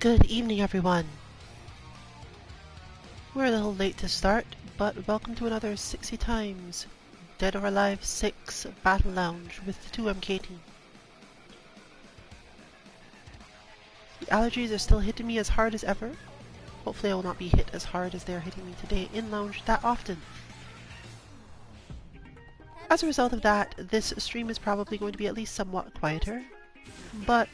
Good evening, everyone. We're a little late to start, but welcome to another SixyTimes Dead or Alive 6 Battle Lounge with the 2MK team. The allergies are still hitting me as hard as ever. Hopefully I will not be hit as hard as they are hitting me today in Lounge that often. As a result of that, this stream is probably going to be at least somewhat quieter, but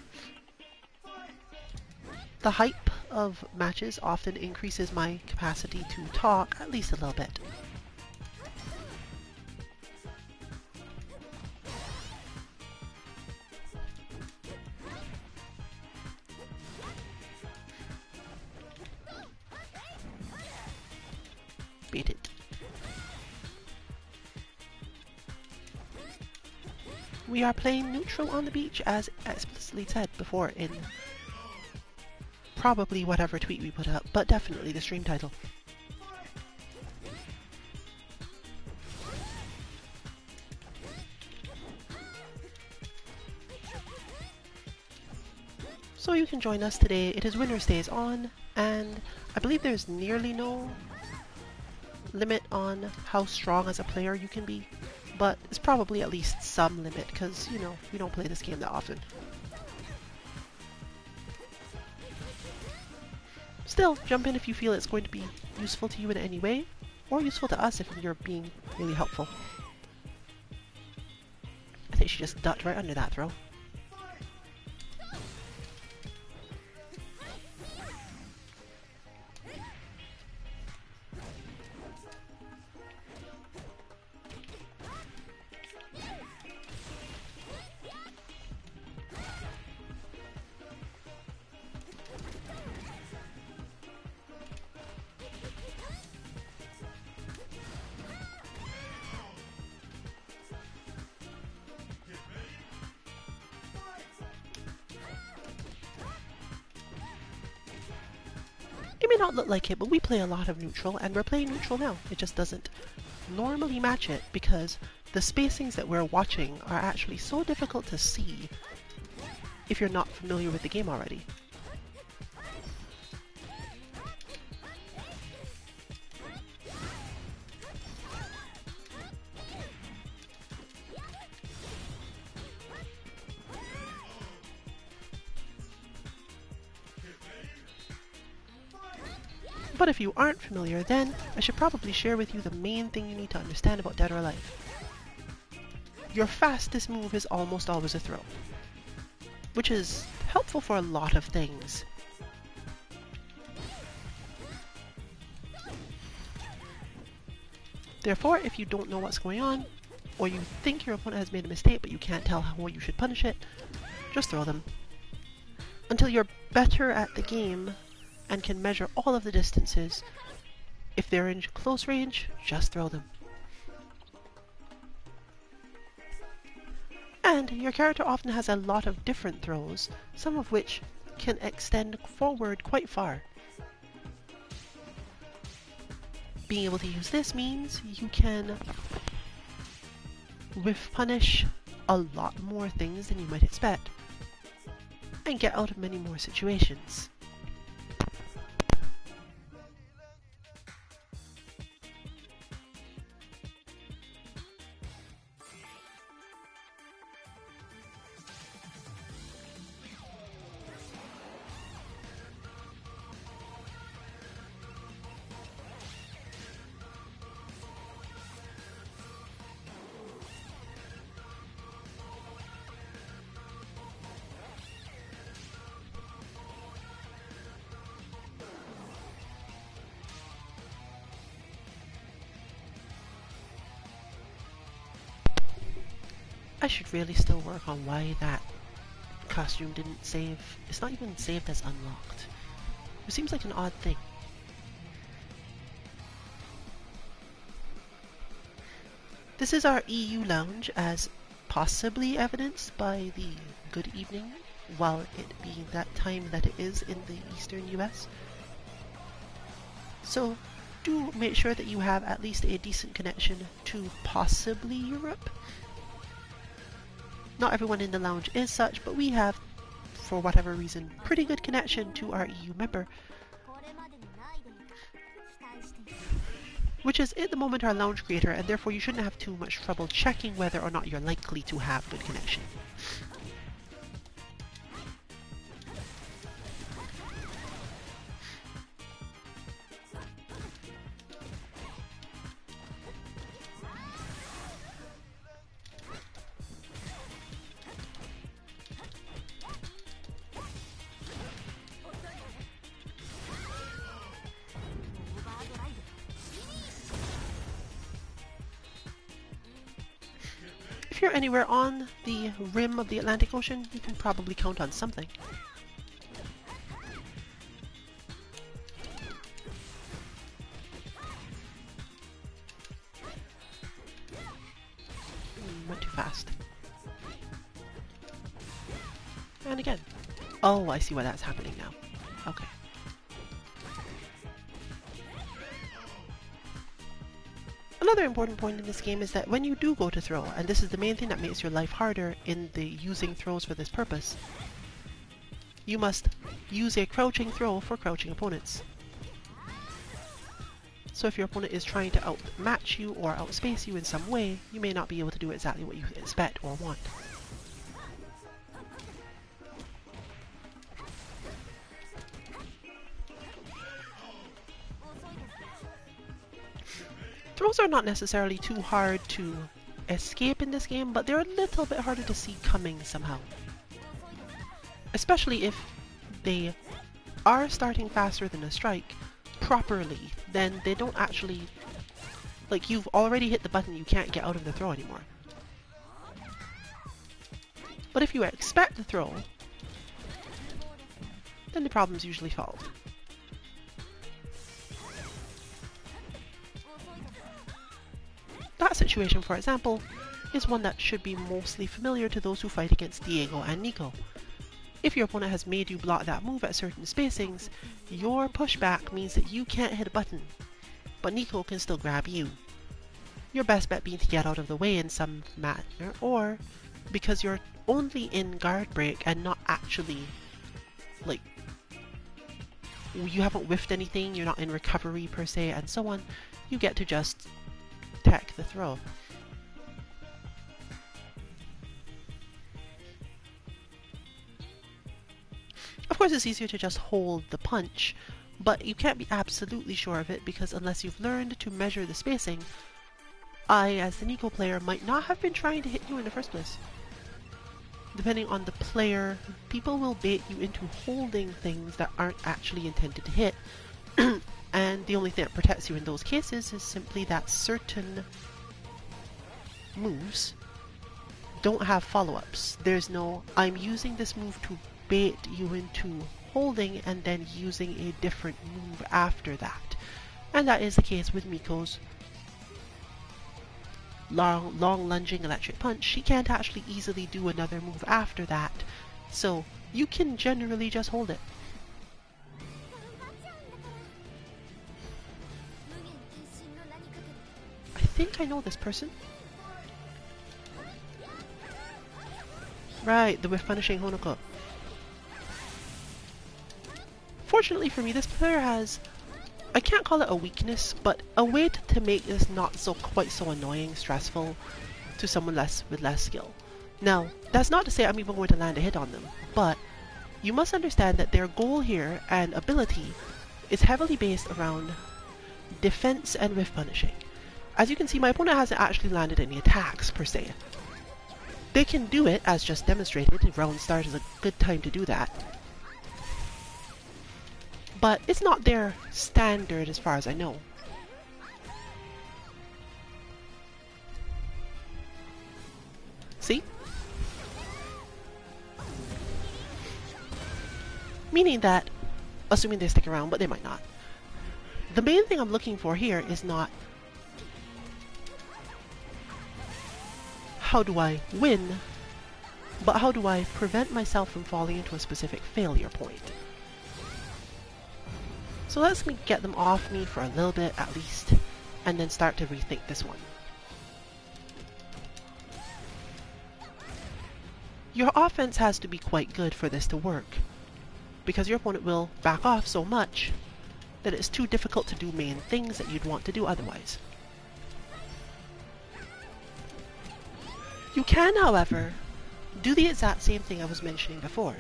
the hype of matches often increases my capacity to talk at least a little bit. Beat it. We are playing neutral on the beach as explicitly said before in probably whatever tweet we put up, but definitely the stream title. So you can join us today. It is Winner Stays On, and I believe there's nearly no limit on how strong as a player you can be, but it's probably at least some limit because, you know, we don't play this game that often. Still, jump in if you feel it's going to be useful to you in any way, or useful to us if you're being really helpful. I think she just ducked right under that throw. It may not look like it, but we play a lot of neutral, and we're playing neutral now. It just doesn't normally match it because the spacings that we're watching are actually so difficult to see if you're not familiar with the game already. But if you aren't familiar, then I should probably share with you the main thing you need to understand about Dead or Alive. Your fastest move is almost always a throw, which is helpful for a lot of things. Therefore, if you don't know what's going on, or you think your opponent has made a mistake but you can't tell how you should punish it, just throw them. Until you're better at the game and can measure all of the distances. If they're in close range, just throw them. And your character often has a lot of different throws, some of which can extend forward quite far. Being able to use this means you can whiff punish a lot more things than you might expect, and get out of many more situations. I should really still work on why that costume didn't save. It's not even saved as unlocked. It seems like an odd thing. This is our EU lounge, as possibly evidenced by the good evening, while it being that time that it is in the eastern US. So do make sure that you have at least a decent connection to possibly Europe. Not everyone in the lounge is such, but we have for whatever reason, pretty good connection to our EU member, which is at the moment our lounge creator, and therefore you shouldn't have too much trouble checking whether or not you're likely to have good connection. If you're anywhere on the rim of the Atlantic Ocean, you can probably count on something. Went too fast. And again. Oh, I see why that's happening now. Okay. Another important point in this game is that when you do go to throw, and this is the main thing that makes your life harder in the using throws for this purpose, you must use a crouching throw for crouching opponents. So if your opponent is trying to outmatch you or outspace you in some way, you may not be able to do exactly what you expect or want. Throws are not necessarily too hard to escape in this game, but they're a little bit harder to see coming somehow. Especially if they are starting faster than a strike properly, then they don't actually... Like, you've already hit the button, you can't get out of the throw anymore. But if you expect the throw, then the problem's usually solved. That situation, for example, is one that should be mostly familiar to those who fight against Diego and Nico. If your opponent has made you block that move at certain spacings, your pushback means that you can't hit a button, but Nico can still grab you. Your best bet being to get out of the way in some manner, or because you're only in guard break and not actually, like, you haven't whiffed anything, you're not in recovery per se, and so on, you get to just tech the throw. Of course, it's easier to just hold the punch, but you can't be absolutely sure of it because unless you've learned to measure the spacing, I, as the Nico player, might not have been trying to hit you in the first place. Depending on the player, people will bait you into holding things that aren't actually intended to hit, and the only thing that protects you in those cases is simply that certain moves don't have follow-ups. There's no, I'm using this move to bait you into holding and then using a different move after that. And that is the case with Miko's long lunging electric punch. She can't actually easily do another move after that, so you can generally just hold it. I think I know this person. Right, the whiff punishing Honoko. Fortunately for me, this player has, I can't call it a weakness, but a way to make this not so quite so annoying, stressful to someone with less skill. Now, that's not to say I'm even going to land a hit on them, but you must understand that their goal here and ability is heavily based around defense and whiff punishing. As you can see, my opponent hasn't actually landed any attacks per se. They can do it, as just demonstrated. Round start is a good time to do that. But it's not their standard as far as I know. See? Meaning that, assuming they stick around, but they might not. The main thing I'm looking for here is not how do I win, but how do I prevent myself from falling into a specific failure point. So let's get them off me for a little bit at least, and then start to rethink this one. Your offense has to be quite good for this to work, because your opponent will back off so much that it's too difficult to do main things that you'd want to do otherwise. You can, however, do the exact same thing I was mentioning before.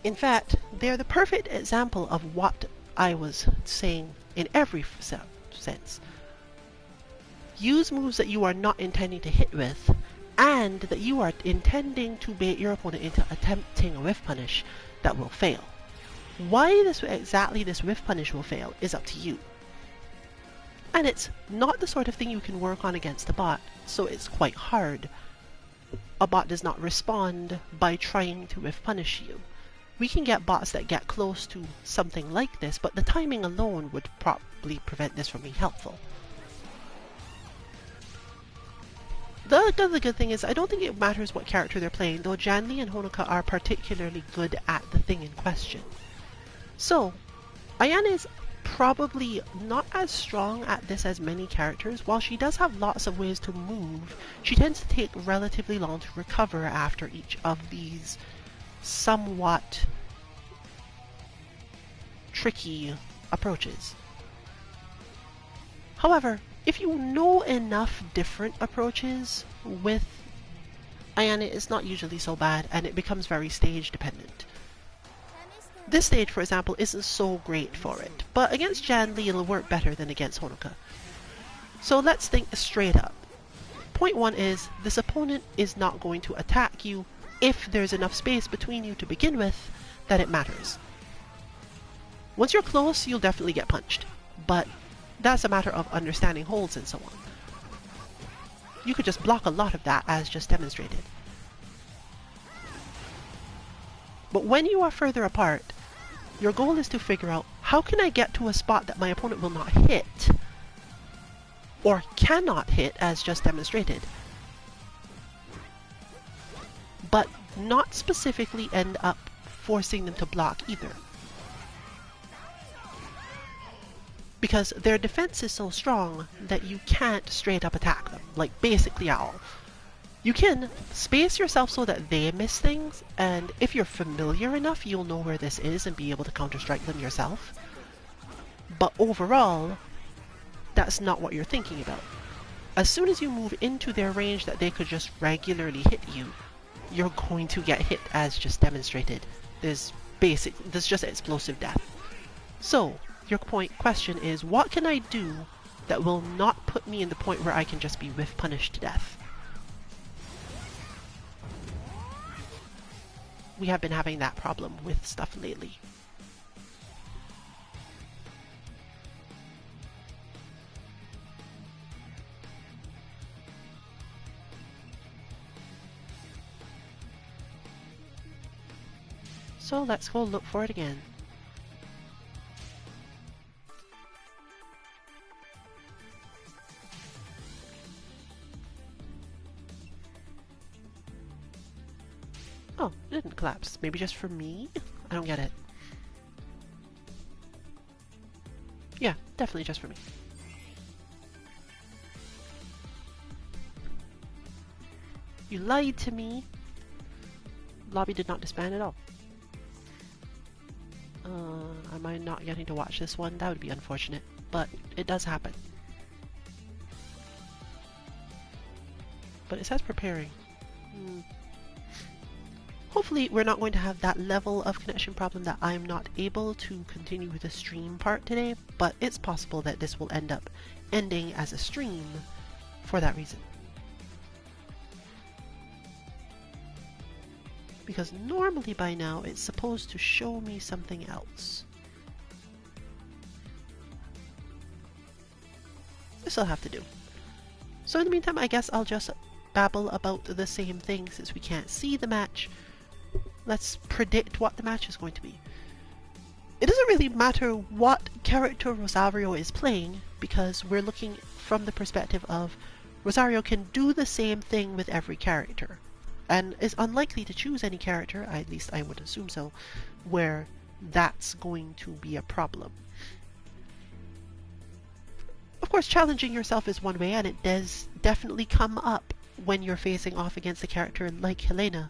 In fact, they're the perfect example of what I was saying in every sense. Use moves that you are not intending to hit with, and that you are intending to bait your opponent into attempting a whiff punish that will fail. Why exactly this whiff punish will fail is up to you. And it's not the sort of thing you can work on against a bot, so it's quite hard. A bot does not respond by trying to whiff punish you. We can get bots that get close to something like this, but the timing alone would probably prevent this from being helpful. The other good thing is, I don't think it matters what character they're playing, though Janli and Honoka are particularly good at the thing in question. So, Ayane is probably not as strong at this as many characters. While she does have lots of ways to move, she tends to take relatively long to recover after each of these somewhat tricky approaches. However, if you know enough different approaches with Ayane, it's not usually so bad, and it becomes very stage dependent. This stage, for example, isn't so great for it, but against Janli it'll work better than against Honoka. So let's think straight up. Point one is, this opponent is not going to attack you if there's enough space between you to begin with that it matters. Once you're close, you'll definitely get punched, but that's a matter of understanding holds and so on. You could just block a lot of that, as just demonstrated. But when you are further apart, your goal is to figure out, how can I get to a spot that my opponent will not hit, or cannot hit, as just demonstrated, but not specifically end up forcing them to block either. Because their defense is so strong that you can't straight up attack them, like basically at all. You can space yourself so that they miss things, and if you're familiar enough, you'll know where this is and be able to counter-strike them yourself. But overall, that's not what you're thinking about. As soon as you move into their range that they could just regularly hit you, you're going to get hit, as just demonstrated. There's just explosive death. So, your question is, what can I do that will not put me in the point where I can just be whiff punished to death? We have been having that problem with stuff lately. So let's go look for it again. Oh, it didn't collapse. Maybe just for me? I don't get it. Yeah, definitely just for me. You lied to me. Lobby did not disband at all. Am I not getting to watch this one? That would be unfortunate, but it does happen. But it says preparing. Hopefully we're not going to have that level of connection problem that I'm not able to continue with the stream part today, but it's possible that this will end up ending as a stream for that reason. Because normally by now it's supposed to show me something else. This will have to do. So in the meantime, I guess I'll just babble about the same thing since we can't see the match. Let's predict what the match is going to be. It doesn't really matter what character Rosario is playing, because we're looking from the perspective of Rosario can do the same thing with every character, and is unlikely to choose any character, at least I would assume so, where that's going to be a problem. Of course, challenging yourself is one way, and it does definitely come up when you're facing off against a character like Helena.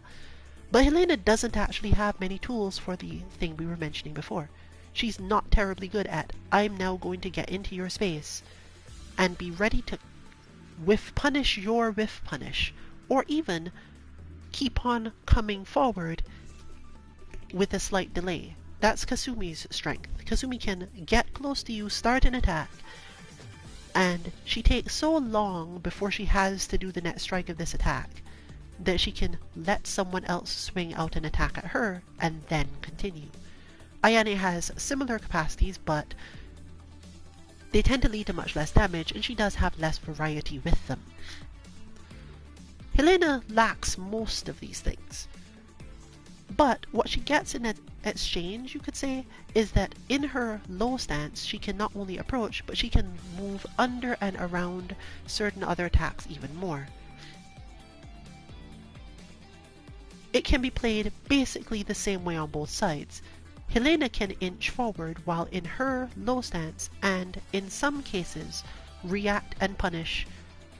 But Helena doesn't actually have many tools for the thing we were mentioning before. She's not terribly good at, I'm now going to get into your space and be ready to whiff punish your whiff punish, or even keep on coming forward with a slight delay. That's Kasumi's strength. Kasumi can get close to you, start an attack, and she takes so long before she has to do the next strike of this attack that she can let someone else swing out an attack at her and then continue. Ayane has similar capacities, but they tend to lead to much less damage, and she does have less variety with them. Helena lacks most of these things. But what she gets in exchange, you could say, is that in her low stance, she can not only approach, but she can move under and around certain other attacks even more. It can be played basically the same way on both sides. Helena can inch forward while in her low stance, and in some cases react and punish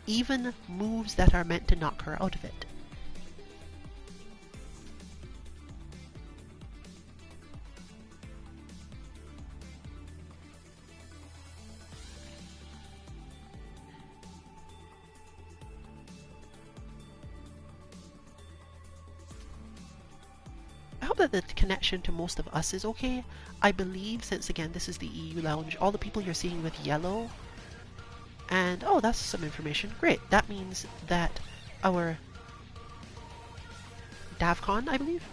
even moves that are meant to knock her out of it. I hope that the connection to most of us is okay. I believe, since again this is the EU lounge, all the people you're seeing with yellow, and oh, that's some information. Great, that means that our DavCon, I believe,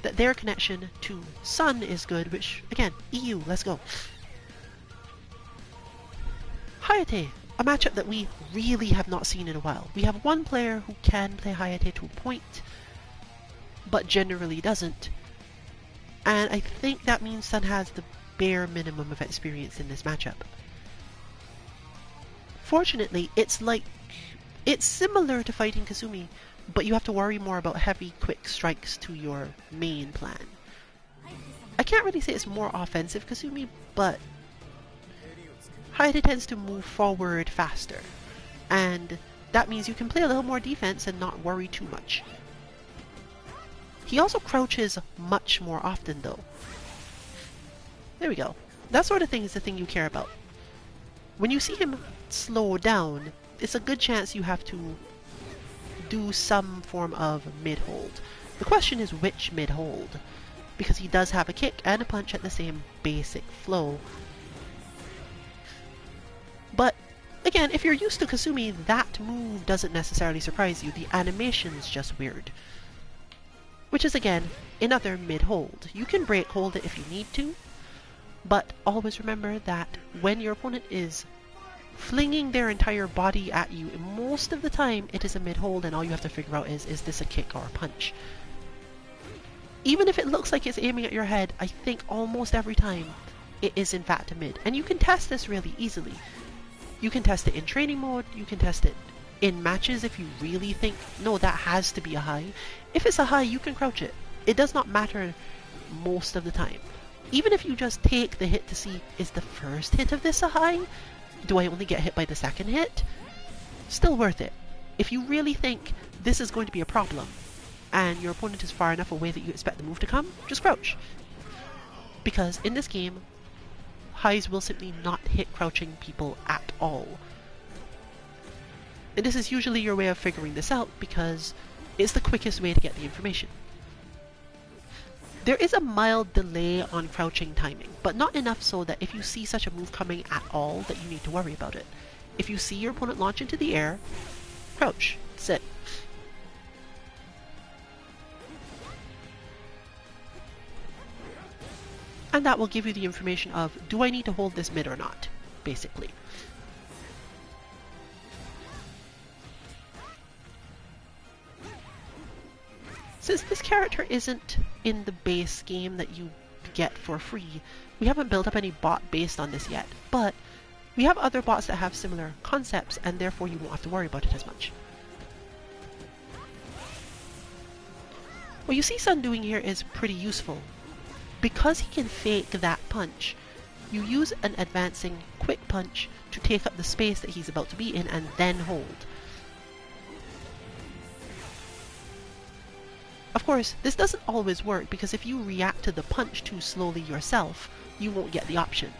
that their connection to Sun is good, which again, EU, let's go. Hayate, a matchup that we really have not seen in a while. We have one player who can play Hayate to a point, but generally doesn't. And I think that means Sun has the bare minimum of experience in this matchup. Fortunately, it's similar to fighting Kasumi, but you have to worry more about heavy, quick strikes to your main plan. I can't really say it's more offensive Kasumi, but Hayate tends to move forward faster, and that means you can play a little more defense and not worry too much. He also crouches much more often though. There we go. That sort of thing is the thing you care about. When you see him slow down, it's a good chance you have to do some form of mid-hold. The question is which mid-hold, because he does have a kick and a punch at the same basic flow. But again, if you're used to Kasumi, that move doesn't necessarily surprise you. The animation's just weird. Which is again another mid-hold. You can break hold it if you need to, but always remember that when your opponent is flinging their entire body at you, most of the time it is a mid-hold, and all you have to figure out is this a kick or a punch? Even if it looks like it's aiming at your head, I think almost every time it is in fact a mid. And you can test this really easily. You can test it in training mode, you can test it in matches if you really think, no, that has to be a high. If it's a high, you can crouch it. It does not matter most of the time. Even if you just take the hit to see, is the first hit of this a high? Do I only get hit by the second hit? Still worth it. If you really think this is going to be a problem, and your opponent is far enough away that you expect the move to come, just crouch. Because in this game, highs will simply not hit crouching people at all. And this is usually your way of figuring this out, because it's the quickest way to get the information. There is a mild delay on crouching timing, but not enough so that if you see such a move coming at all that you need to worry about it. If you see your opponent launch into the air, crouch, sit. And that will give you the information of, do I need to hold this mid or not, basically. Since this character isn't in the base game that you get for free, we haven't built up any bot based on this yet, but we have other bots that have similar concepts, and therefore you won't have to worry about it as much. What you see Sun doing here is pretty useful. Because he can fake that punch, you use an advancing quick punch to take up the space that he's about to be in and then hold. Of course, this doesn't always work because if you react to the punch too slowly yourself, you won't get the option.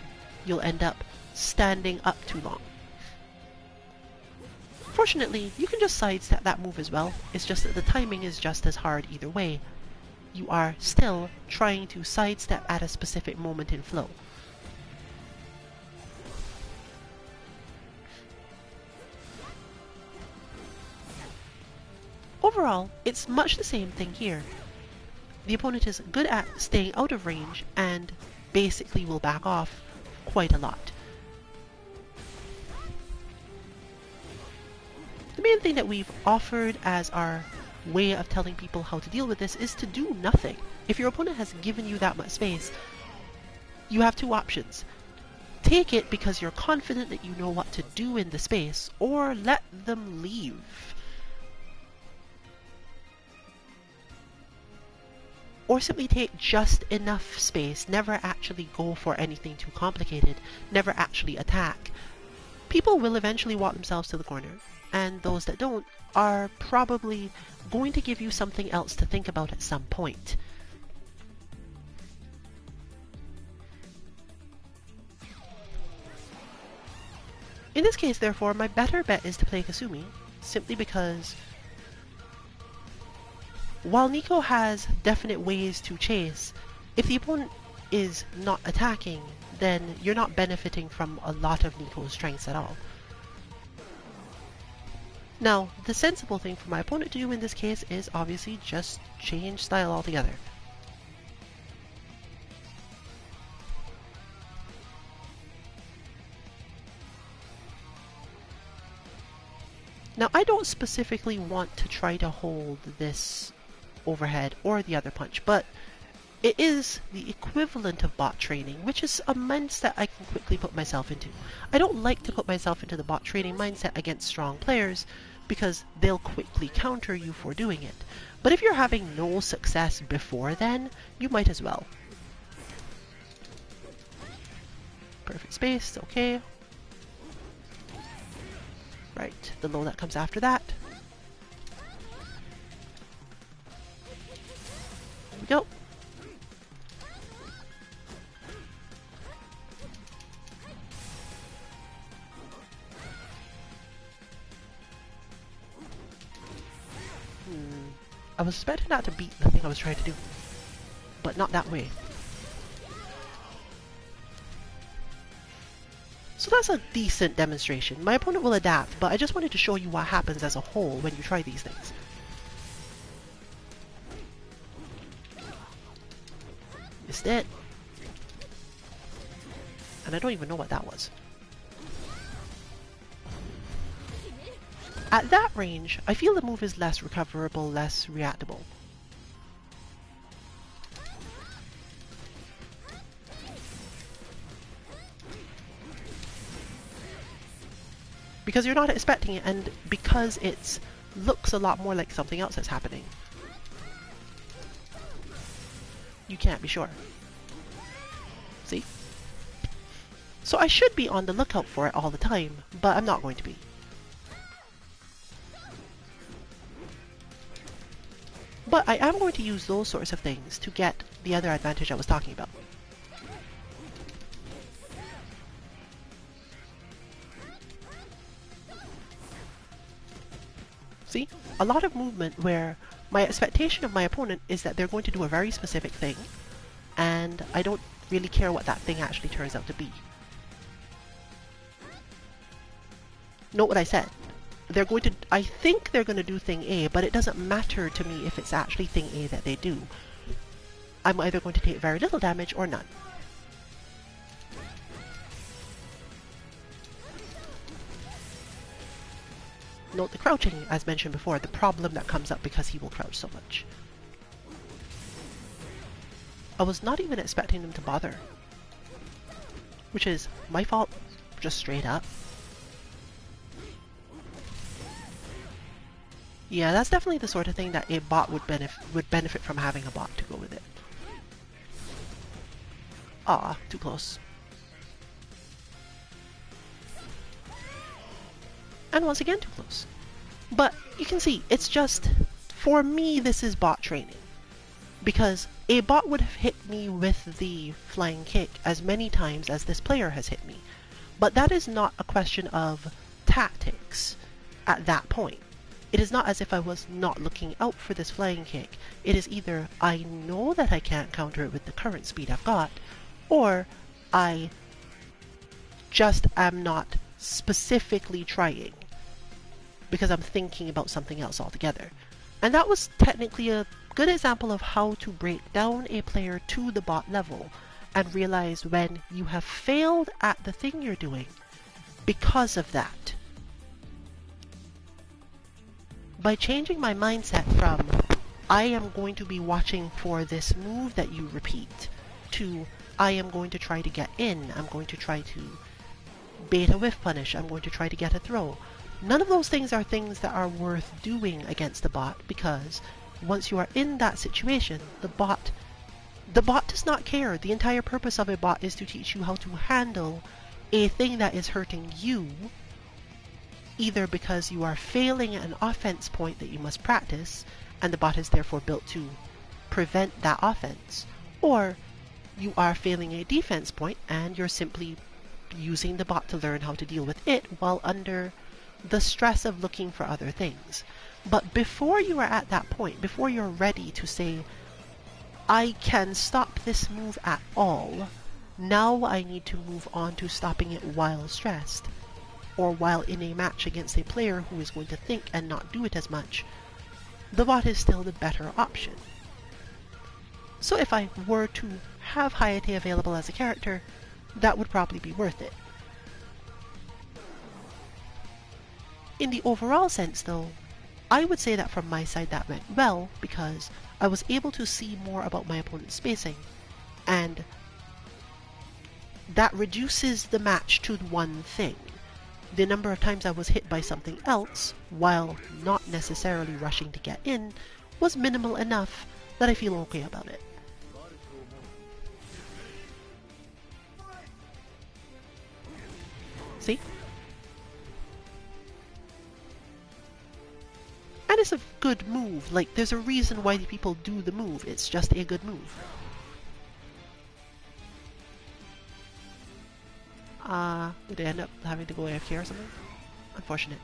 You'll end up standing up too long. Fortunately, you can just sidestep that move as well. It's just that the timing is just as hard either way. You are still trying to sidestep at a specific moment in flow. Overall, it's much the same thing here. The opponent is good at staying out of range and basically will back off quite a lot. The main thing that we've offered as our way of telling people how to deal with this is to do nothing. If your opponent has given you that much space, you have two options. Take it because you're confident that you know what to do in the space, or let them leave. Or simply take just enough space, never actually go for anything too complicated, never actually attack. People will eventually walk themselves to the corner, and those that don't are probably going to give you something else to think about at some point. In this case, therefore, my better bet is to play Kasumi, simply because while Nico has definite ways to chase, if the opponent is not attacking, then you're not benefiting from a lot of Nico's strengths at all. Now, the sensible thing for my opponent to do in this case is obviously just change style altogether. Now, I don't specifically want to try to hold this overhead or the other punch, but it is the equivalent of bot training, which is a mindset I can quickly put myself into. I don't like to put myself into the bot training mindset against strong players because they'll quickly counter you for doing it. But if you're having no success before then, you might as well. Perfect space, okay. Right, the low that comes after that. Here we go. I was expecting that to beat the thing I was trying to do, but not that way. So that's a decent demonstration. My opponent will adapt, but I just wanted to show you what happens as a whole when you try these things. Missed it. And I don't even know what that was. At that range, I feel the move is less recoverable, less reactable. Because you're not expecting it, and because it looks a lot more like something else that's happening. You can't be sure. See? So I should be on the lookout for it all the time, but I'm not going to be. But I am going to use those sorts of things to get the other advantage I was talking about. See? A lot of movement where my expectation of my opponent is that they're going to do a very specific thing, and I don't really care what that thing actually turns out to be. Note what I said. They're going to, I think they're going to do thing A, but it doesn't matter to me if it's actually thing A that they do. I'm either going to take very little damage or none. Note the crouching, as mentioned before, the problem that comes up because he will crouch so much. I was not even expecting him to bother. Which is my fault, just straight up. Yeah, that's definitely the sort of thing that a bot would benefit from having a bot to go with it. Ah, too close. And once again, too close. But you can see, it's just, for me, this is bot training. because a bot would have hit me with the flying kick as many times as this player has hit me. But that is not a question of tactics at that point. It is not as if I was not looking out for this flying kick. It is either I know that I can't counter it with the current speed I've got, or I just am not specifically trying because I'm thinking about something else altogether. And that was technically a good example of how to break down a player to the bot level and realize when you have failed at the thing you're doing because of that. By changing my mindset from I am going to be watching for this move that you repeat to I am going to try to get in, I'm going to try to bait a whiff punish, I'm going to try to get a throw. None of those things are things that are worth doing against the bot, because once you are in that situation, the bot does not care. The entire purpose of a bot is to teach you how to handle a thing that is hurting you, either because you are failing an offense point that you must practice, and the bot is therefore built to prevent that offense, or you are failing a defense point and you're simply using the bot to learn how to deal with it while under the stress of looking for other things. But before you are at that point, before you're ready to say, I can stop this move at all, now I need to move on to stopping it while stressed, or while in a match against a player who is going to think and not do it as much, the bot is still the better option. So if I were to have Hayate available as a character, that would probably be worth it. In the overall sense though, I would say that from my side that went well, because I was able to see more about my opponent's spacing, and that reduces the match to one thing. The number of times I was hit by something else, while not necessarily rushing to get in, was minimal enough that I feel okay about it. See? And it's a good move. Like, there's a reason why people do the move. It's just a good move. Did I end up having to go AFK or something? Unfortunate.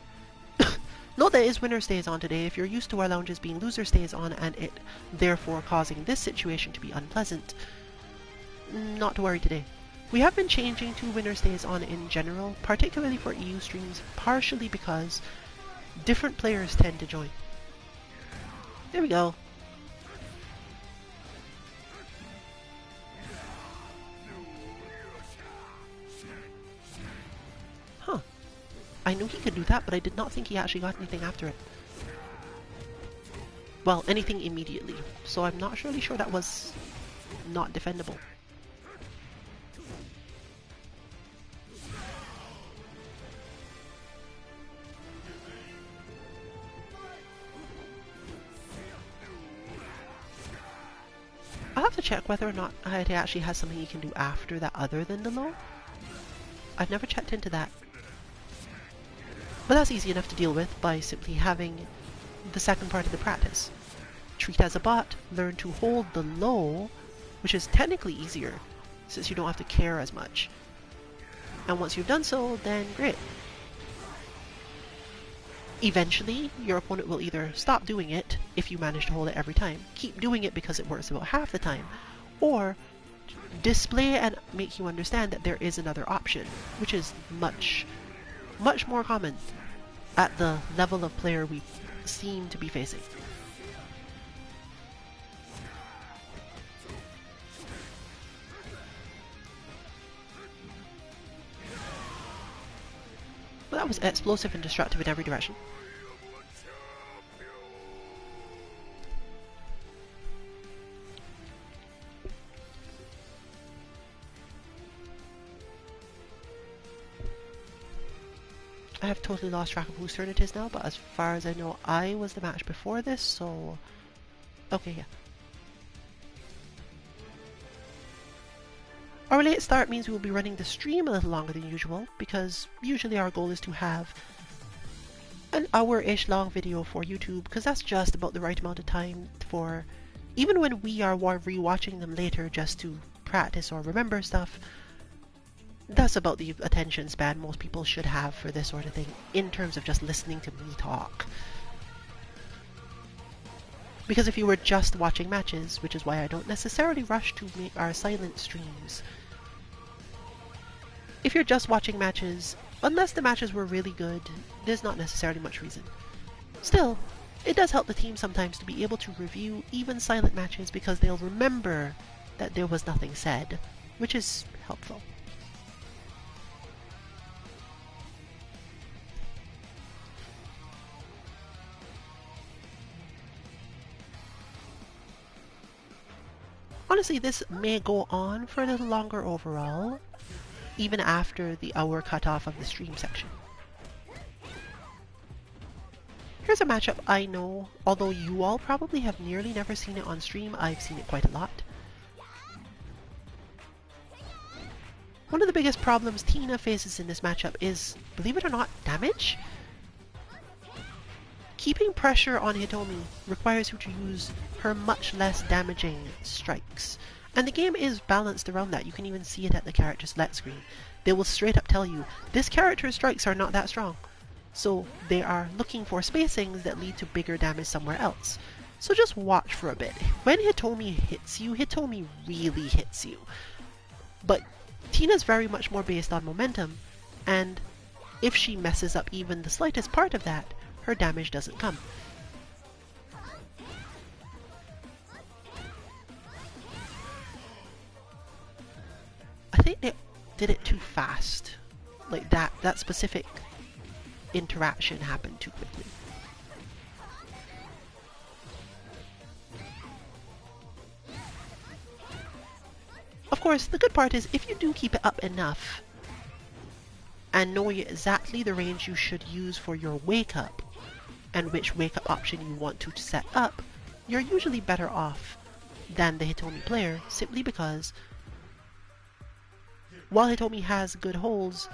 Note that is winner stays on today. If you're used to our lounges being loser stays on and it therefore causing this situation to be unpleasant, not to worry today. We have been changing to winner stays on in general, particularly for EU streams, partially because different players tend to join. There we go. Huh. I knew he could do that, but I did not think he actually got anything after it. Well, anything immediately. So I'm not really sure that was not defendable. I'll have to check whether or not Hayate actually has something he can do after that other than the low. I've never checked into that. But that's easy enough to deal with by simply having the second part of the practice. Treat as a bot, learn to hold the low, which is technically easier since you don't have to care as much. And once you've done so, then great. Eventually, your opponent will either stop doing it if you manage to hold it every time, keep doing it because it works about half the time, or display and make you understand that there is another option, which is much more common at the level of player we seem to be facing. Well, that was explosive and destructive in every direction. I have totally lost track of whose turn it is now, but as far as I know, I was the match before this, so... Okay, yeah. Our late start means we will be running the stream a little longer than usual, because usually our goal is to have an hour-ish long video for YouTube, because that's just about the right amount of time for even when we are rewatching them later just to practice or remember stuff, that's about the attention span most people should have for this sort of thing in terms of just listening to me talk. Because if you were just watching matches, which is why I don't necessarily rush to make our silent streams, if you're just watching matches, unless the matches were really good, there's not necessarily much reason. Still, it does help the team sometimes to be able to review even silent matches because they'll remember that there was nothing said, which is helpful. Honestly, this may go on for a little longer overall, even after the hour cutoff of the stream section. Here's a matchup I know, although you all probably have nearly never seen it on stream, I've seen it quite a lot. One of the biggest problems Tina faces in this matchup is, believe it or not, damage. Keeping pressure on Hitomi requires her to use her much less damaging strikes. And the game is balanced around that. You can even see it at the character's select screen. They will straight up tell you, this character's strikes are not that strong. So they are looking for spacings that lead to bigger damage somewhere else. So just watch for a bit. When Hitomi hits you, Hitomi really hits you. But Tina's very much more based on momentum, and if she messes up even the slightest part of that, her damage doesn't come. I think they did it too fast. Like that specific interaction happened too quickly. Of course, the good part is if you do keep it up enough and know exactly the range you should use for your wake up and which wake up option you want to set up, you're usually better off than the Hitomi player, simply because while Hitomi has good holds,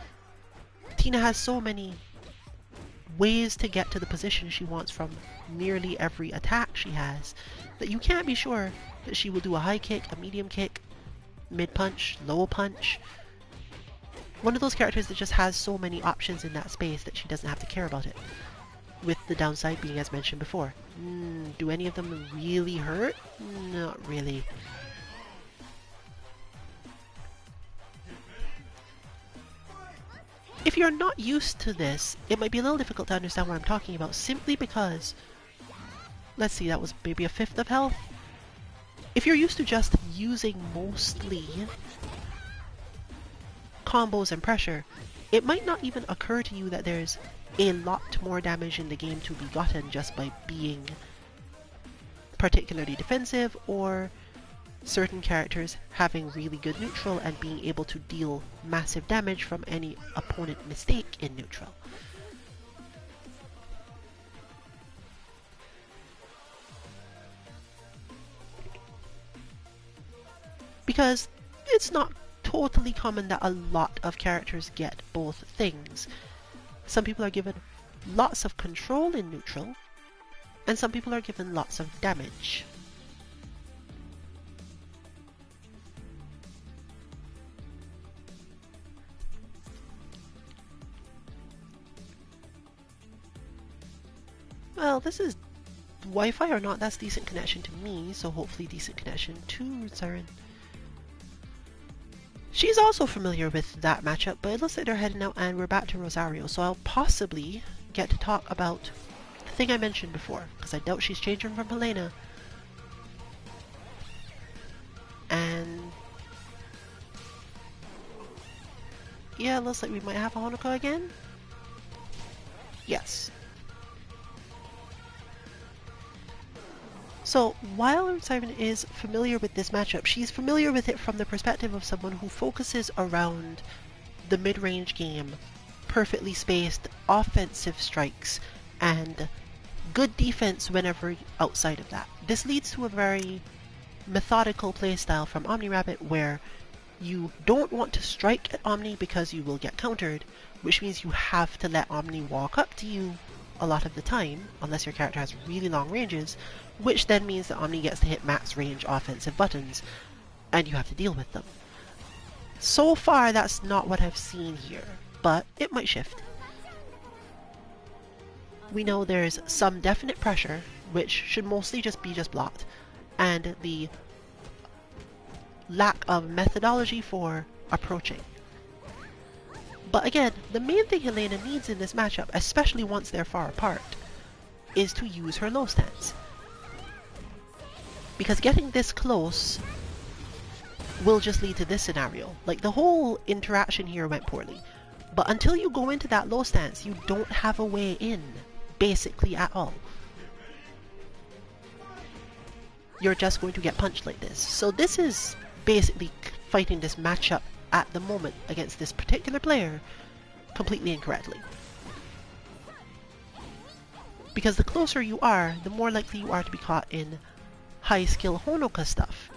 Tina has so many ways to get to the position she wants from nearly every attack she has that you can't be sure that she will do a high kick, a medium kick, mid punch, low punch. One of those characters that just has so many options in that space that she doesn't have to care about it. With the downside being, as mentioned before, do any of them really hurt? Not really. If you're not used to this, it might be a little difficult to understand what I'm talking about, simply because, let's see, that was maybe a fifth of health? If you're used to just using mostly combos and pressure, it might not even occur to you that there's a lot more damage in the game to be gotten just by being particularly defensive, or certain characters having really good neutral and being able to deal massive damage from any opponent mistake in neutral. Because it's not totally common that a lot of characters get both things. Some people are given lots of control in neutral, and some people are given lots of damage. Well, this is Wi-Fi or not, that's decent connection to me, so hopefully decent connection to Zarin. She's also familiar with that matchup, but it looks like they're heading out and we're back to Rosario, so I'll possibly get to talk about the thing I mentioned before, because I doubt she's changing from Helena. And yeah, it looks like we might have a Honoka again. Yes. So, while Simon is familiar with this matchup, she's familiar with it from the perspective of someone who focuses around the mid-range game, perfectly spaced offensive strikes, and good defense whenever outside of that. This leads to a very methodical playstyle from Omni Rabbit, where you don't want to strike at Omni because you will get countered, which means you have to let Omni walk up to you a lot of the time, unless your character has really long ranges, which then means that Omni gets to hit max range offensive buttons, and you have to deal with them. So far, that's not what I've seen here, but it might shift. We know there's some definite pressure, which should mostly just be blocked, and the lack of methodology for approaching. But again, the main thing Helena needs in this matchup, especially once they're far apart, is to use her low stance. Because getting this close will just lead to this scenario. Like, the whole interaction here went poorly. But until you go into that low stance, you don't have a way in, basically at all. You're just going to get punched like this. So this is basically fighting this matchup at the moment against this particular player completely incorrectly. Because the closer you are, the more likely you are to be caught in high skill Honoka stuff.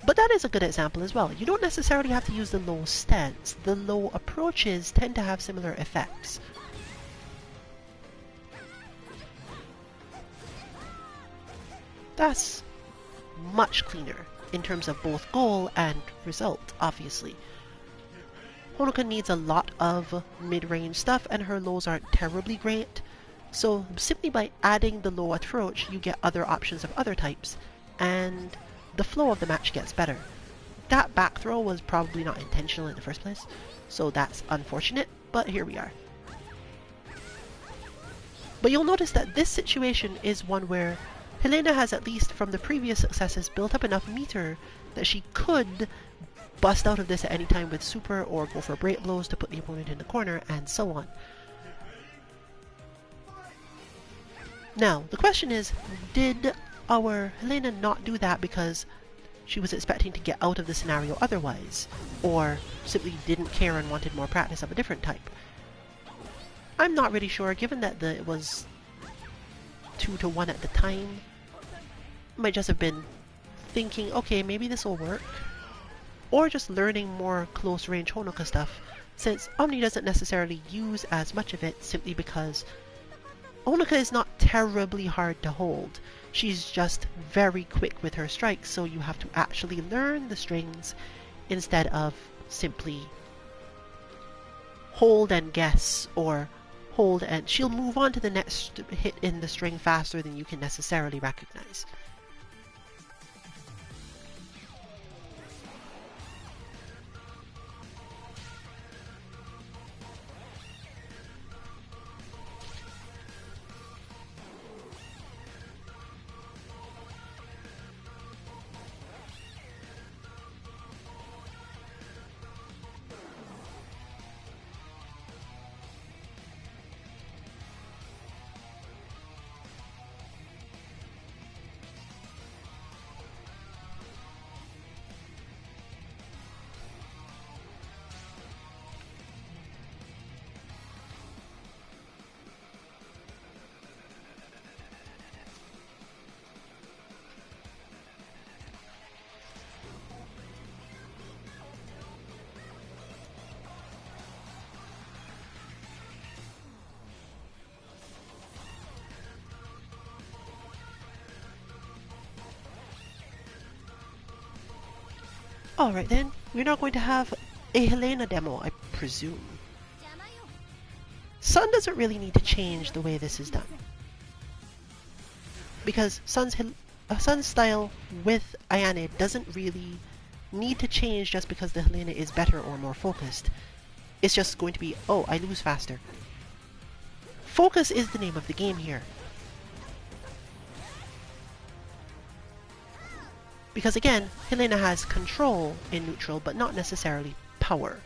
But that is a good example as well. You don't necessarily have to use the low stance. The low approaches tend to have similar effects. That's much cleaner in terms of both goal and result, obviously. Honoka needs a lot of mid-range stuff, and her lows aren't terribly great. So simply by adding the low approach, you get other options of other types, and the flow of the match gets better. That back throw was probably not intentional in the first place, so that's unfortunate, but here we are. But you'll notice that this situation is one where Helena has, at least from the previous successes, built up enough meter that she could bust out of this at any time with super or go for break blows to put the opponent in the corner, and so on. Now, the question is, did our Helena not do that because she was expecting to get out of the scenario otherwise, or simply didn't care and wanted more practice of a different type? I'm not really sure, given that it was 2-to-1 at the time. Might just have been thinking, okay, maybe this will work, or just learning more close range Honoka stuff, since Omni doesn't necessarily use as much of it simply because Honoka is not terribly hard to hold. She's just very quick with her strikes, so you have to actually learn the strings instead of simply hold and guess, or hold and she'll move on to the next hit in the string faster than you can necessarily recognize. Alright then, we're now going to have a Helena demo, I presume. Sun doesn't really need to change the way this is done, because Sun's style with Ayane doesn't really need to change just because the Helena is better or more focused. It's just going to be, oh, I lose faster. Focus is the name of the game here. Because again, Helena has control in neutral, but not necessarily power.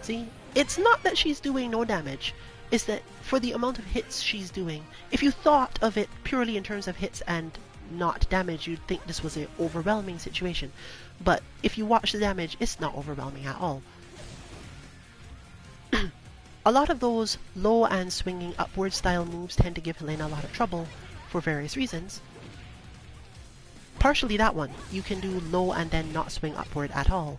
See? It's not that she's doing no damage, it's that for the amount of hits she's doing, if you thought of it purely in terms of hits and not damage, you'd think this was an overwhelming situation. But if you watch the damage, it's not overwhelming at all. A lot of those low and swinging upward style moves tend to give Helena a lot of trouble for various reasons. partially that one. You can do low and then not swing upward at all.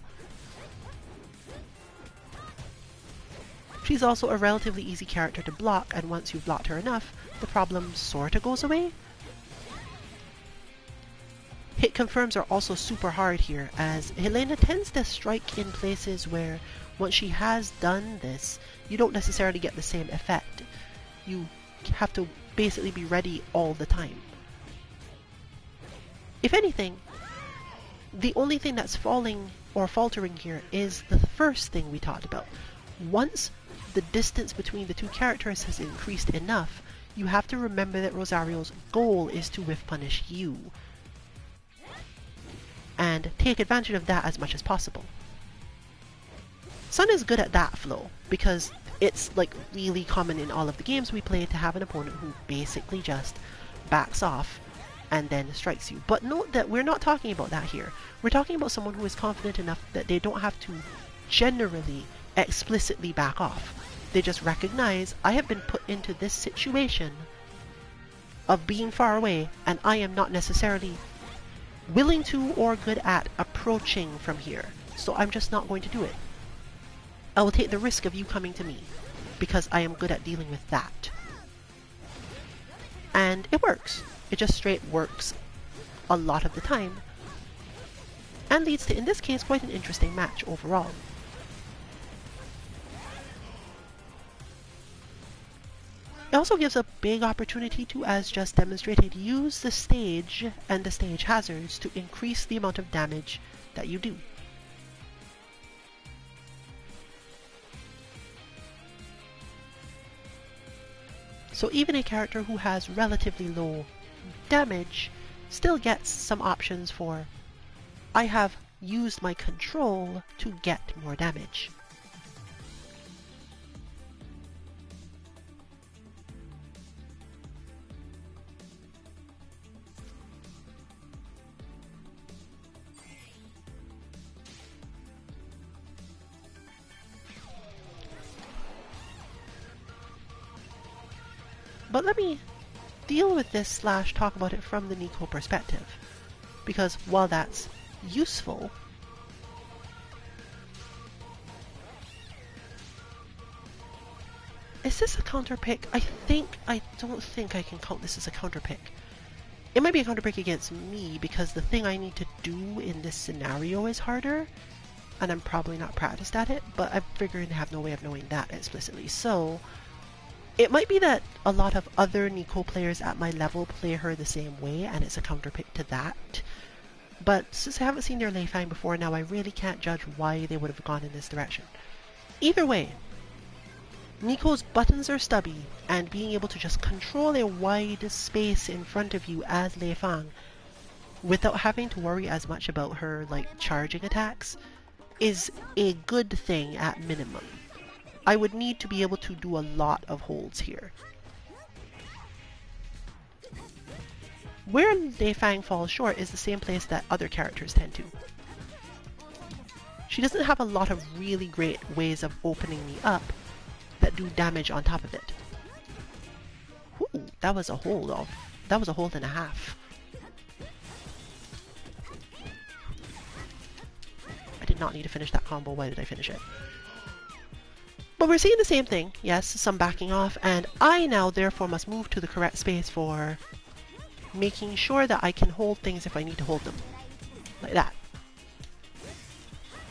She's also a relatively easy character to block, and once you've blocked her enough, the problem sorta goes away. Hit confirms are also super hard here, as Helena tends to strike in places where once she has done this, you don't necessarily get the same effect. You have to basically be ready all the time. If anything, the only thing that's falling or faltering here is the first thing we talked about. Once the distance between the two characters has increased enough, you have to remember that Rosario's goal is to whiff punish you, and take advantage of that as much as possible. Sun is good at that flow, because it's like really common in all of the games we play to have an opponent who basically just backs off and then strikes you. But note that we're not talking about that here. We're talking about someone who is confident enough that they don't have to generally explicitly back off. They just recognize, I have been put into this situation of being far away, and I am not necessarily willing to or good at approaching from here, so I'm just not going to do it. I will take the risk of you coming to me, because I am good at dealing with that. And it works. It just straight works a lot of the time, and leads to, in this case, quite an interesting match overall. It also gives a big opportunity to, as just demonstrated, use the stage and the stage hazards to increase the amount of damage that you do. So even a character who has relatively low damage still gets some options for, I have used my control to get more damage. But let me deal with this slash talk about it from the Nico perspective, because while that's useful, is this a counter pick? I don't think I can count this as a counter pick. It might be a counter pick against me because the thing I need to do in this scenario is harder, and I'm probably not practiced at it, but I'm figuring I have no way of knowing that explicitly. So it might be that a lot of other Nico players at my level play her the same way, and it's a counterpick to that. But since I haven't seen their Lei Fang before now, I really can't judge why they would have gone in this direction. Either way, Nico's buttons are stubby, and being able to just control a wide space in front of you as Lei Fang, without having to worry as much about her, like, charging attacks, is a good thing at minimum. I would need to be able to do a lot of holds here. Where Lei Fang falls short is the same place that other characters tend to. She doesn't have a lot of really great ways of opening me up that do damage on top of it. Ooh, that was a hold off. That was a hold and a half. I did not need to finish that combo. Why did I finish it? But we're seeing the same thing, yes, some backing off, and I now therefore must move to the correct space for making sure that I can hold things if I need to hold them. Like that.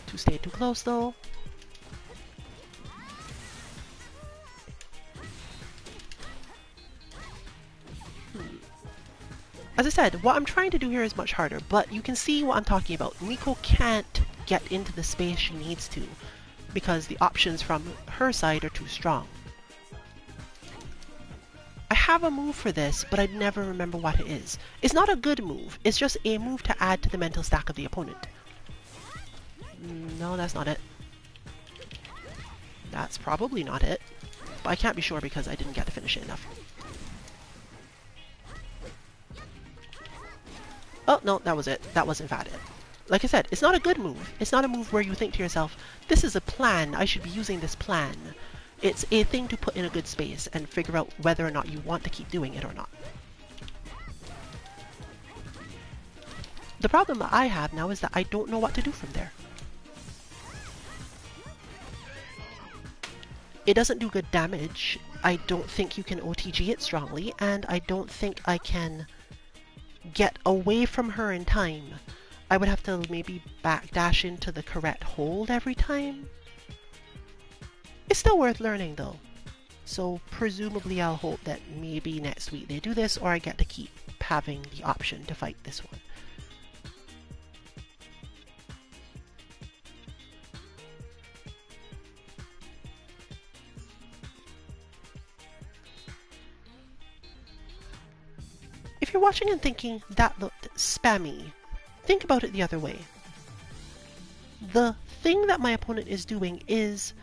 To stay too close though. As I said, what I'm trying to do here is much harder, but you can see what I'm talking about. Nico can't get into the space she needs to, because the options from her side are too strong. I have a move for this, but I never remember what it is. It's not a good move, it's just a move to add to the mental stack of the opponent. No, that's not it. That's probably not it, but I can't be sure because I didn't get to finish it enough. Oh, no, that was it. That was in fact it. Like I said, it's not a good move. It's not a move where you think to yourself, this is a plan, I should be using this plan. It's a thing to put in a good space and figure out whether or not you want to keep doing it or not. The problem that I have now is that I don't know what to do from there. It doesn't do good damage. I don't think you can OTG it strongly, and I don't think I can get away from her in time. I would have to maybe backdash into the correct hold every time. It's still worth learning though. So presumably I'll hope that maybe next week they do this, or I get to keep having the option to fight this one. If you're watching and thinking that looked spammy, think about it the other way. The thing that my opponent is doing is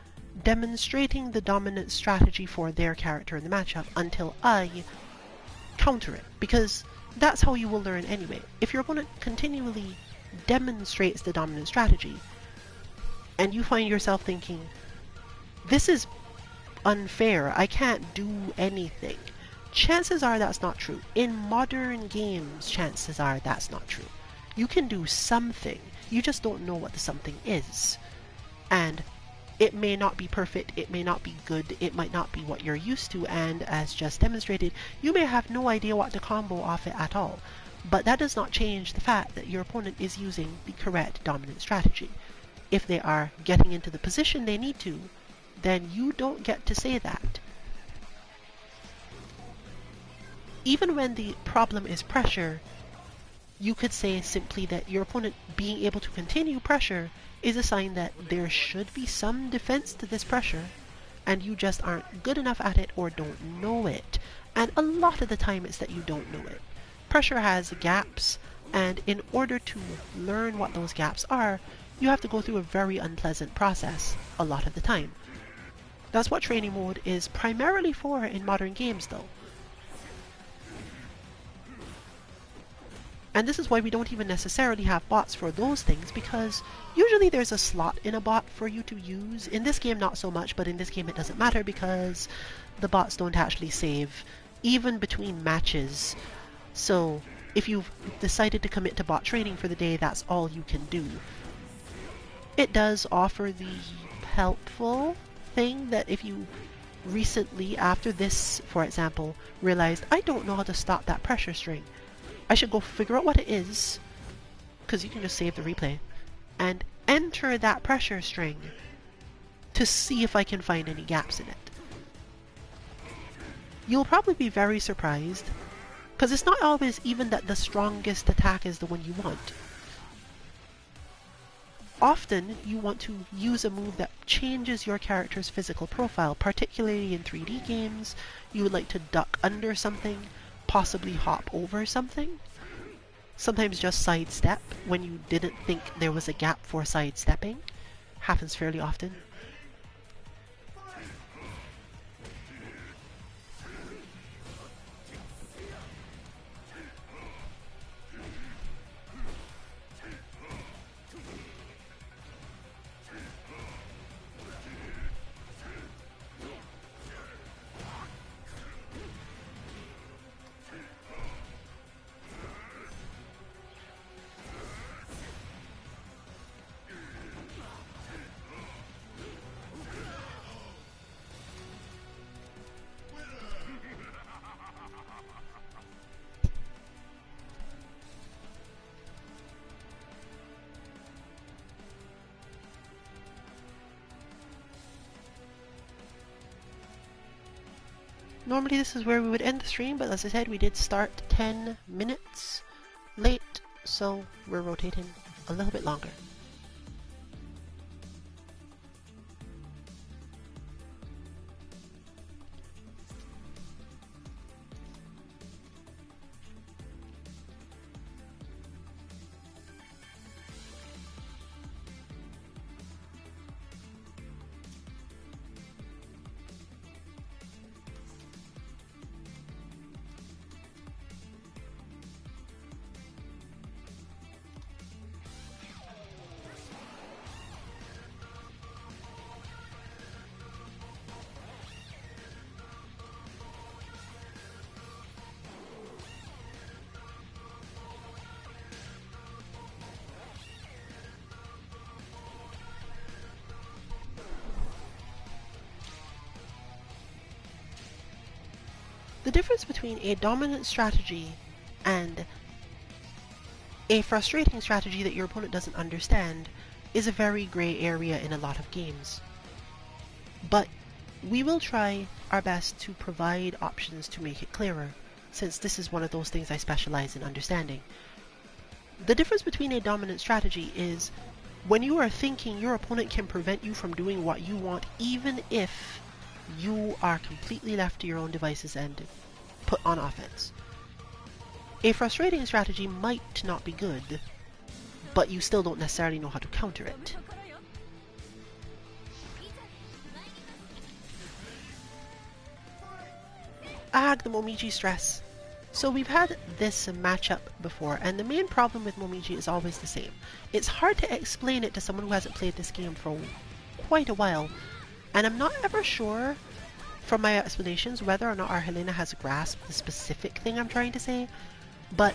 demonstrating the dominant strategy for their character in the matchup until I counter it, because that's how you will learn anyway. If your opponent continually demonstrates the dominant strategy and you find yourself thinking, this is unfair, I can't do anything, chances are that's not true. In modern games, chances are that's not true. You can do something, you just don't know what the something is. And it may not be perfect, it may not be good, it might not be what you're used to, and as just demonstrated, you may have no idea what to combo off it at all. But that does not change the fact that your opponent is using the correct dominant strategy. If they are getting into the position they need to, then you don't get to say that. Even when the problem is pressure, you could say simply that your opponent being able to continue pressure is a sign that there should be some defense to this pressure, and you just aren't good enough at it or don't know it. And a lot of the time it's that you don't know it. Pressure has gaps, and in order to learn what those gaps are, you have to go through a very unpleasant process a lot of the time. That's what training mode is primarily for in modern games though. And this is why we don't even necessarily have bots for those things, because usually there's a slot in a bot for you to use. In this game not so much, but in this game it doesn't matter because the bots don't actually save, even between matches. So if you've decided to commit to bot training for the day, that's all you can do. It does offer the helpful thing that if you recently, after this, for example, realized, I don't know how to stop that pressure string, I should go figure out what it is, because you can just save the replay, and enter that pressure string to see if I can find any gaps in it. You'll probably be very surprised, because it's not always even that the strongest attack is the one you want. Often you want to use a move that changes your character's physical profile, particularly in 3D games. You would like to duck under something, possibly hop over something. Sometimes just sidestep when you didn't think there was a gap for sidestepping. Happens fairly often. Normally this is where we would end the stream, but as I said, we did start 10 minutes late, so we're rotating a little bit longer. The difference between a dominant strategy and a frustrating strategy that your opponent doesn't understand is a very gray area in a lot of games. But we will try our best to provide options to make it clearer, since this is one of those things I specialize in understanding. The difference between a dominant strategy is when you are thinking your opponent can prevent you from doing what you want, even if you are completely left to your own devices and put on offense. A frustrating strategy might not be good, but you still don't necessarily know how to counter it. The Momiji stress. So we've had this matchup before, and the main problem with Momiji is always the same. It's hard to explain it to someone who hasn't played this game for quite a while, and I'm not ever sure from my explanations whether or not our Helena has grasped the specific thing I'm trying to say, but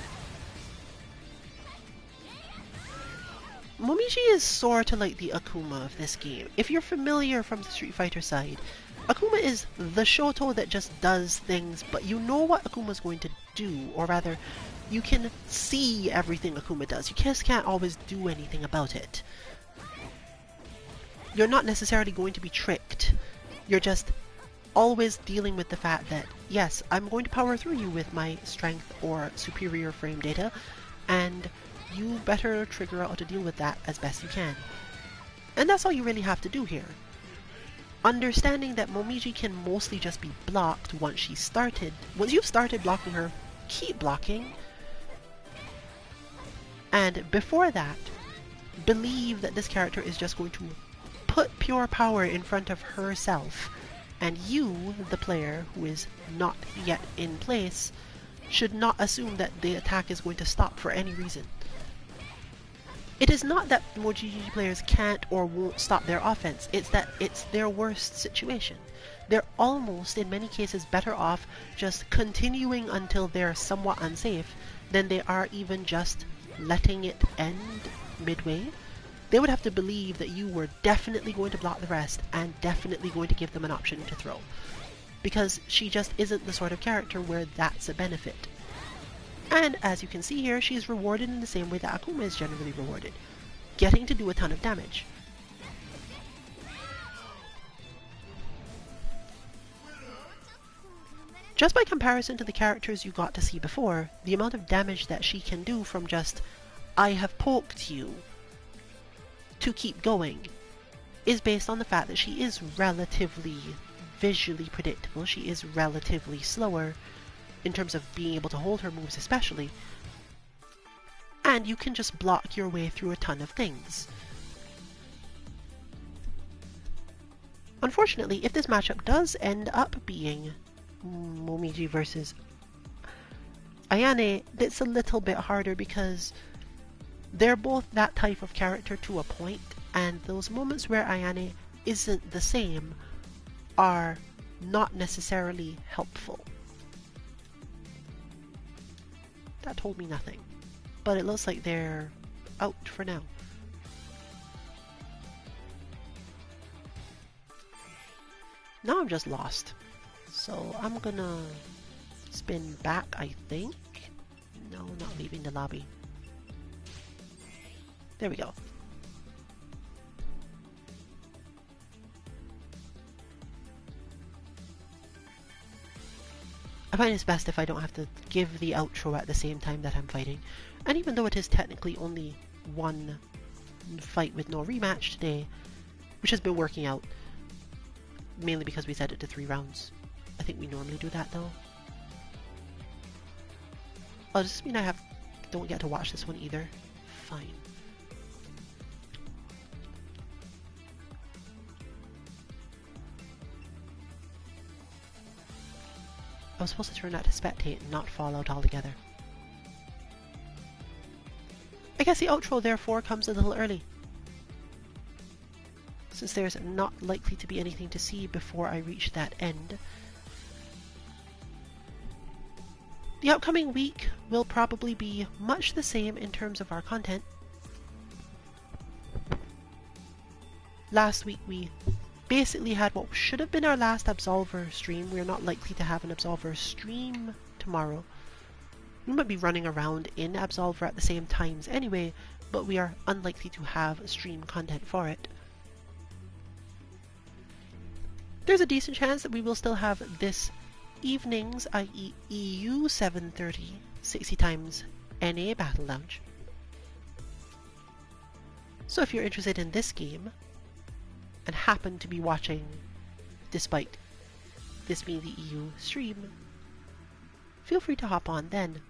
Momiji is sort of like the Akuma of this game. If you're familiar from the Street Fighter side, Akuma is the Shoto that just does things, but you know what Akuma's going to do, or rather, you can see everything Akuma does. You just can't always do anything about it. You're not necessarily going to be tricked. You're just always dealing with the fact that, yes, I'm going to power through you with my strength or superior frame data, and you better figure out how to deal with that as best you can. And that's all you really have to do here. Understanding that Momiji can mostly just be blocked once she's started. Once you've started blocking her, keep blocking. And before that, believe that this character is just going to put pure power in front of herself, and you, the player who is not yet in place, should not assume that the attack is going to stop for any reason. It is not that Momiji players can't or won't stop their offense, it's that it's their worst situation. They're almost, in many cases, better off just continuing until they're somewhat unsafe than they are even just letting it end midway. They would have to believe that you were definitely going to block the rest and definitely going to give them an option to throw, because she just isn't the sort of character where that's a benefit. And as you can see here, she is rewarded in the same way that Akuma is generally rewarded, getting to do a ton of damage. Just by comparison to the characters you got to see before, the amount of damage that she can do from just, I have poked you, to keep going, is based on the fact that she is relatively visually predictable, she is relatively slower, in terms of being able to hold her moves especially, and you can just block your way through a ton of things. Unfortunately, if this matchup does end up being Momiji versus Ayane, it's a little bit harder because they're both that type of character to a point, and those moments where Ayane isn't the same are not necessarily helpful. That told me nothing, but it looks like they're out for now. Now I'm just lost, so I'm gonna spin back, I think. No, not leaving the lobby. There we go. I find it's best if I don't have to give the outro at the same time that I'm fighting. And even though it is technically only one fight with no rematch today, which has been working out, mainly because we set it to 3 rounds. I think we normally do that though. Oh, does this mean I don't get to watch this one either? Fine. I was supposed to turn that to spectate and not fall out altogether. I guess the outro therefore comes a little early, since there's not likely to be anything to see before I reach that end. The upcoming week will probably be much the same in terms of our content. Last week we basically had what should have been our last Absolver stream. We're not likely to have an Absolver stream tomorrow. We might be running around in Absolver at the same times anyway, but we are unlikely to have stream content for it. There's a decent chance that we will still have this evening's, i.e. EU 7:30 SixyTimes NA Battle Lounge. So if you're interested in this game and happen to be watching despite this being the EU stream, feel free to hop on then.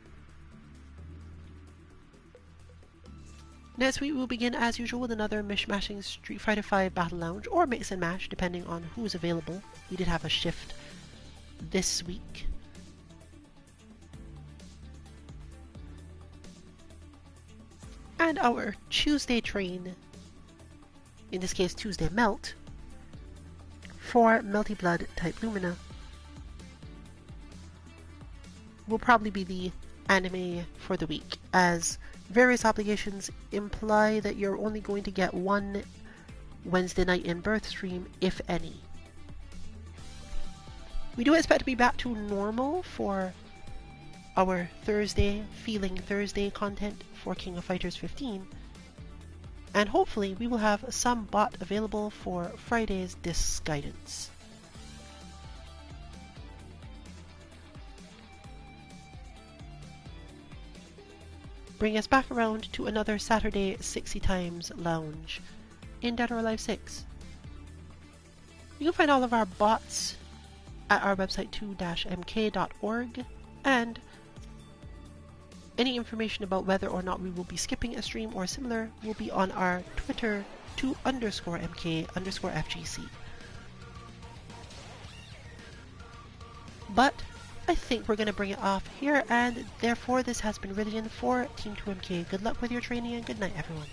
Next week we'll begin as usual with another mishmashing Street Fighter V Battle Lounge, or mix and mash depending on who's available. We did have a shift this week. And our Tuesday train, in this case Tuesday Melt, for Melty Blood type Lumina, will probably be the anime for the week, as various obligations imply that you're only going to get one Wednesday night in birth stream, if any. We do expect to be back to normal for our Thursday, Feeling Thursday content for King of Fighters 15, and hopefully we will have some bot available for Friday's Disc Guidance. Bring us back around to another Saturday SixyTimes Lounge in Dead or Alive 6. You can find all of our bots at our website 2-mk.org, and any information about whether or not we will be skipping a stream or similar will be on our Twitter 2_mk_FGC. But I think we're going to bring it off here, and therefore this has been Rillian for Team 2MK. Good luck with your training and good night, everyone.